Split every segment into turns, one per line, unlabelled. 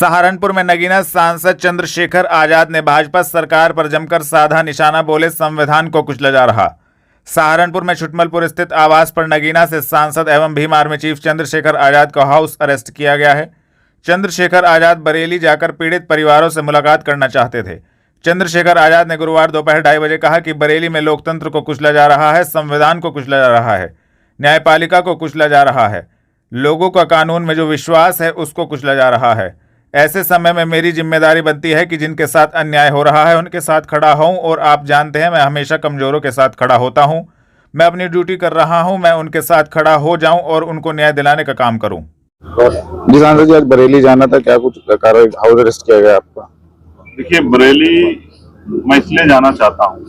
सहारनपुर में नगीना सांसद चंद्रशेखर आजाद ने भाजपा सरकार पर जमकर साधा निशाना, बोले संविधान को कुचला जा रहा। सहारनपुर में छुटमलपुर स्थित आवास पर नगीना से सांसद एवं भीम आर्मी चीफ चंद्रशेखर आजाद को हाउस अरेस्ट किया गया है। चंद्रशेखर आजाद बरेली जाकर पीड़ित परिवारों से मुलाकात करना चाहते थे। चंद्रशेखर आजाद ने गुरुवार दोपहर 2:30 बजे कहा कि बरेली में लोकतंत्र को कुचला जा रहा है, संविधान को कुचला जा रहा है, न्यायपालिका को कुचला जा रहा है, लोगों का कानून में जो विश्वास है उसको कुचला जा रहा है। ऐसे समय में मेरी जिम्मेदारी बनती है कि जिनके साथ अन्याय हो रहा है उनके साथ खड़ा हूं, और आप जानते हैं मैं हमेशा कमजोरों के साथ खड़ा होता हूं। मैं अपनी ड्यूटी कर रहा हूं, मैं उनके साथ खड़ा हो जाऊं और उनको न्याय दिलाने का काम करूं।
जी सांसद जी, आज बरेली जाना था, क्या कुछ कार्रवाई, हाउस अरेस्ट किया गया आपका?
देखिए, बरेली मैं इसलिए जाना चाहता हूँ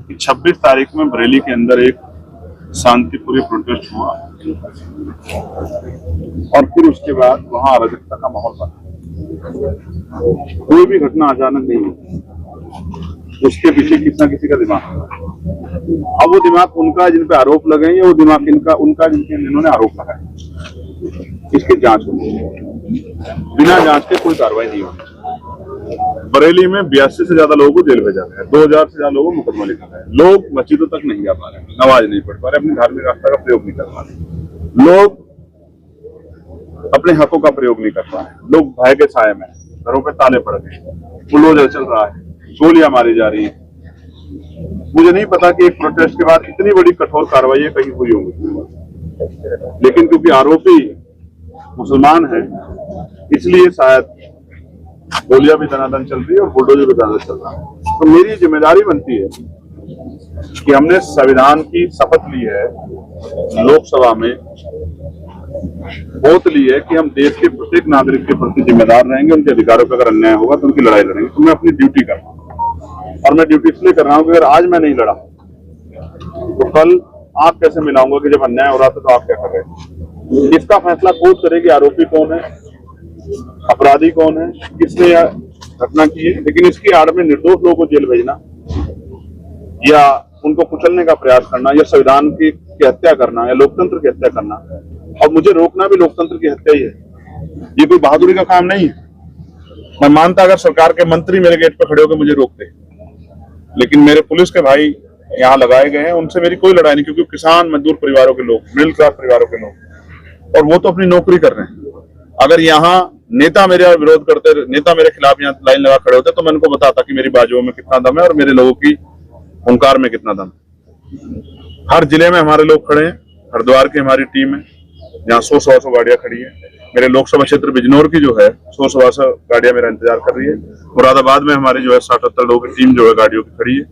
कि 26 तारीख में बरेली के अंदर एक शांतिपूर्ण प्रोटेस्ट हुआ और फिर उसके बाद वहां अराजकता का माहौल बना। कोई भी घटना अचानक नहीं हुई, उसके पीछे किसी न किसी का दिमाग है। अब वो दिमाग उनका जिन पे आरोप लगे, या वो दिमाग उनका जिन्होंने आरोप लगाए, इसकी जांच होनी है। बिना जांच के कोई कार्रवाई नहीं होगी। बरेली में 82 से ज्यादा लोगों को जेल भेजा गया, 2000 से ज्यादा लोगों को मुकदमा लिखा गया। लोग मस्जिदों तक नहीं जा पा रहे, नमाज नहीं पढ़ पा रहे, अपनी धार्मिक आस्था का प्रयोग नहीं कर पा रहे, लोग अपने हकों का प्रयोग नहीं कर पा रहे, लोग भय के साए में, घरों पे ताले पड़ गए, बुलडोजर चल रहा है, गोलियां मारी जा रही है। मुझे नहीं पता कि एक प्रोटेस्ट के बाद इतनी बड़ी कठोर कार्रवाई कहीं हुई होंगी, लेकिन क्योंकि आरोपी मुसलमान है इसलिए शायद गोलियां भी दनादन चल रही है और बुलडोजर भी दनादन चल रहा है। तो मेरी जिम्मेदारी बनती है कि हमने संविधान की शपथ ली है, लोकसभा में वोट ली है कि हम देश के प्रत्येक नागरिक के प्रति जिम्मेदार रहेंगे, उनके अधिकारों पर अगर अन्याय होगा तो उनकी लड़ाई लड़ेंगे। तो मैं अपनी ड्यूटी कर रहा हूँ, और मैं ड्यूटी इसलिए कर रहा हूँ कि अगर आज मैं नहीं लड़ा तो कल आप कैसे मिलाऊंगा कि जब अन्याय हो रहा था तो आप क्या कर रहे हैं। इसका फैसला कोर्ट करेगी, आरोपी कौन है, अपराधी कौन है, किसने यह घटना की है। लेकिन इसकी आड़ में निर्दोष लोगों को जेल भेजना या उनको कुचलने का प्रयास करना, या संविधान की हत्या करना, या लोकतंत्र की हत्या करना, और मुझे रोकना भी लोकतंत्र की हत्या ही है। ये कोई बहादुरी का काम नहीं है। मैं मानता अगर सरकार के मंत्री मेरे गेट पर खड़े होकर मुझे रोकते, लेकिन मेरे पुलिस के भाई यहाँ लगाए गए हैं, उनसे मेरी कोई लड़ाई नहीं, क्योंकि किसान मजदूर परिवारों के लोग, मिडिल क्लास परिवारों के लोग, और वो तो अपनी नौकरी कर रहे हैं। अगर यहाँ नेता मेरे विरोध करते, नेता मेरे खिलाफ यहाँ लाइन लगा खड़े होते, तो मैं उनको बताता कि मेरी बाजुओं में कितना दम है और मेरे लोगों की हुंकार में कितना दम है। हर जिले में हमारे लोग खड़े हैं। हरिद्वार की हमारी टीम है, जहाँ 100-125 गाड़ियां खड़ी है। मेरे लोकसभा क्षेत्र बिजनौर की जो है 100-125 गाड़ियां मेरा इंतजार कर रही है। मुरादाबाद में हमारी जो है 60-70 लोगों की टीम जो है गाड़ियों की खड़ी है,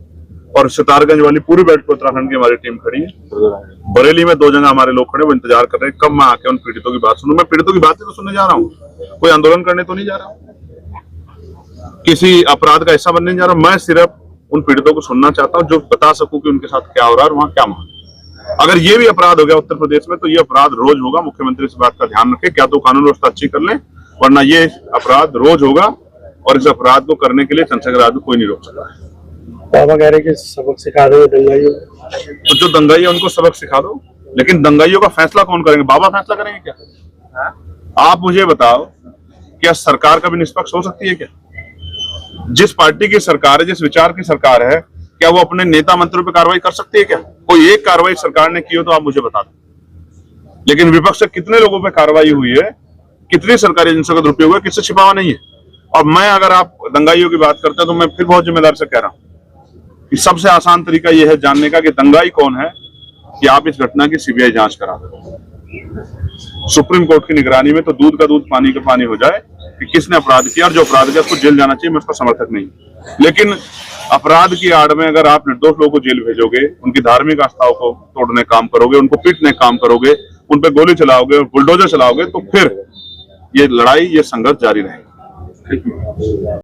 और सितारगंज वाली पूरी बेल्ट पर उत्तराखंड की हमारी टीम खड़ी है। बरेली में 2 जगह हमारे लोग खड़े, वो इंतजार कर रहे हैं कब मैं आके उन पीड़ितों की बात सुनूं। मैं पीड़ितों की बातें तो सुनने जा रहा हूँ, कोई आंदोलन करने तो नहीं जा रहा हूँ, किसी अपराध का हिस्सा बनने जा रहा हूँ। मैं सिर्फ उन पीड़ितों को सुनना चाहता हूँ, जो बता सकूं कि उनके साथ क्या हो रहा है और वहां क्या मांग। अगर ये भी अपराध हो गया उत्तर प्रदेश में, तो ये अपराध रोज होगा। मुख्यमंत्री इस बात का ध्यान रखे, क्या तो कानून व्यवस्था अच्छी कर ले, वरना ये अपराध रोज होगा, और इस अपराध को करने के लिए चंद्रशेखर आजाद को कोई नहीं रोक सकता है।
बाबा कह रहे कि सबक सिखा दो दंगाइयों,
तो जो दंगाई है उनको सबक सिखा दो, लेकिन दंगाइयों का फैसला कौन करेंगे? बाबा फैसला करेंगे क्या? आप मुझे बताओ, क्या सरकार कभी निष्पक्ष हो सकती है क्या? जिस पार्टी की सरकार है, जिस विचार की सरकार है, क्या वो अपने नेता मंत्रियों पर कार्रवाई कर सकती है क्या? कोई एक कार्रवाई सरकार ने की हो तो आप मुझे बता दो। लेकिन विपक्ष से कितने लोगों पर कार्रवाई हुई है, कितनी सरकारी एजेंसियों का दुरुपयोग हुआ, किससे छिपावा नहीं है। और मैं, अगर आप दंगाइयों की बात करते हैं, तो मैं फिर बहुत जिम्मेदार से कह रहा हूं कि सबसे आसान तरीका यह है जानने का कि दंगाई कौन है, कि आप इस घटना की सीबीआई जांच करा दो। सुप्रीम कोर्ट की निगरानी में तो दूध का दूध पानी का पानी हो जाए कि किसने अपराध किया, और जो अपराध किया उसको जेल जाना चाहिए। मैं उसका समर्थक नहीं, लेकिन अपराध की आड़ में अगर आप निर्दोष लोगों को जेल भेजोगे, उनकी धार्मिक आस्थाओं को तोड़ने काम करोगे, उनको पीटने काम करोगे, उन पर गोली चलाओगे, बुलडोजर चलाओगे, तो फिर ये लड़ाई, ये संघर्ष जारी रहेगा।